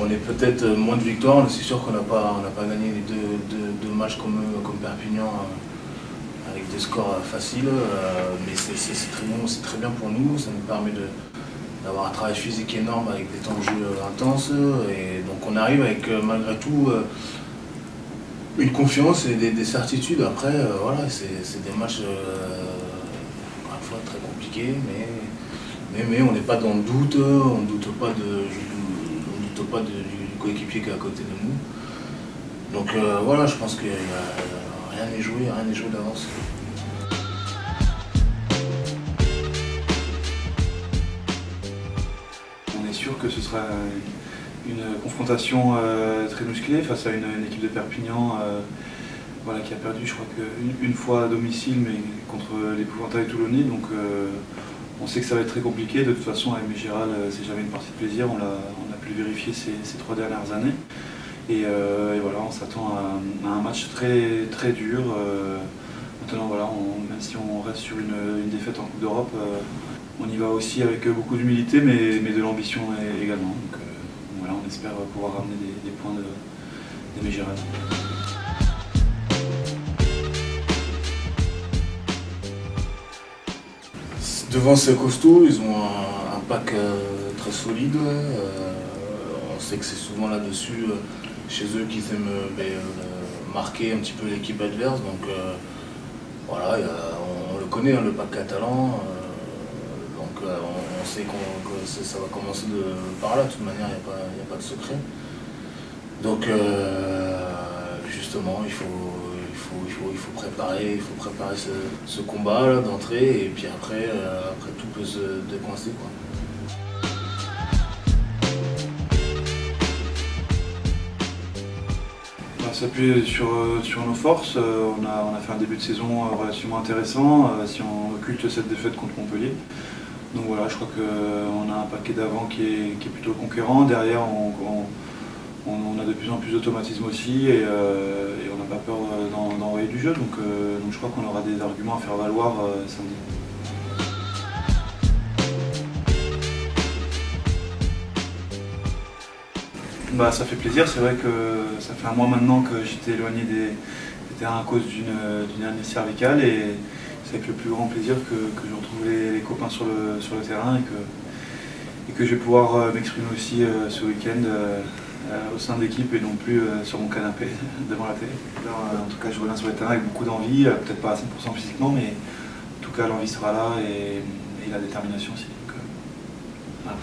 On est peut-être moins de victoires, c'est sûr qu'on n'a pas gagné les deux matchs comme Perpignan avec des scores faciles, mais c'est très bon, c'est très bien pour nous, ça nous permet d'avoir un travail physique énorme avec des temps de jeu intenses, et donc on arrive avec malgré tout une confiance et des certitudes. Après, voilà, c'est des matchs parfois très compliqués, mais on n'est pas dans le doute, on ne doute pas du coéquipier qui est à côté de nous. Donc voilà, je pense que rien n'est joué d'avance. On est sûr que ce sera une confrontation très musclée face à une équipe de Perpignan voilà, qui a perdu, je crois qu'une fois à domicile, mais contre l'épouvantail toulonnais. Donc on sait que ça va être très compliqué. De toute façon, Aimé Giral, c'est jamais une partie de plaisir. On a pu le vérifier ces 3 dernières années. Et voilà, on s'attend à un match très, très dur. Maintenant, voilà, même si on reste sur une défaite en Coupe d'Europe, on y va aussi avec beaucoup d'humilité, mais de l'ambition également. Donc voilà, on espère pouvoir ramener des points d'Aimé Giral. Devant c'est costaud, ils ont un pack très solide. On sait que c'est souvent là-dessus, chez eux, qu'ils aiment marquer un petit peu l'équipe adverse. Donc voilà, on le connaît, hein, le pack catalan. Donc on sait que ça va commencer par là. De toute manière, il n'y a pas de secret. Donc justement, il faut préparer ce combat d'entrée, et puis après tout peut se décoincer, quoi. On va s'appuyer sur nos forces. On a fait un début de saison relativement intéressant si on occulte cette défaite contre Montpellier. Donc voilà, je crois qu'on a un paquet d'avant qui est plutôt conquérant. Derrière, on a de plus en plus d'automatisme aussi, et on n'a pas peur d'envoyer du jeu. Donc je crois qu'on aura des arguments à faire valoir samedi. Bah, ça fait plaisir. C'est vrai que ça fait un mois maintenant que j'étais éloigné des terrains à cause d'une hernie cervicale, et c'est avec le plus grand plaisir que je retrouve les copains sur le terrain, et que je vais pouvoir m'exprimer aussi ce week-end au sein de l'équipe, et non plus sur mon canapé devant la télé. Alors, en tout cas, je reviens sur le terrain avec beaucoup d'envie, peut-être pas à 100% physiquement, mais en tout cas l'envie sera là, et la détermination aussi. Donc, voilà.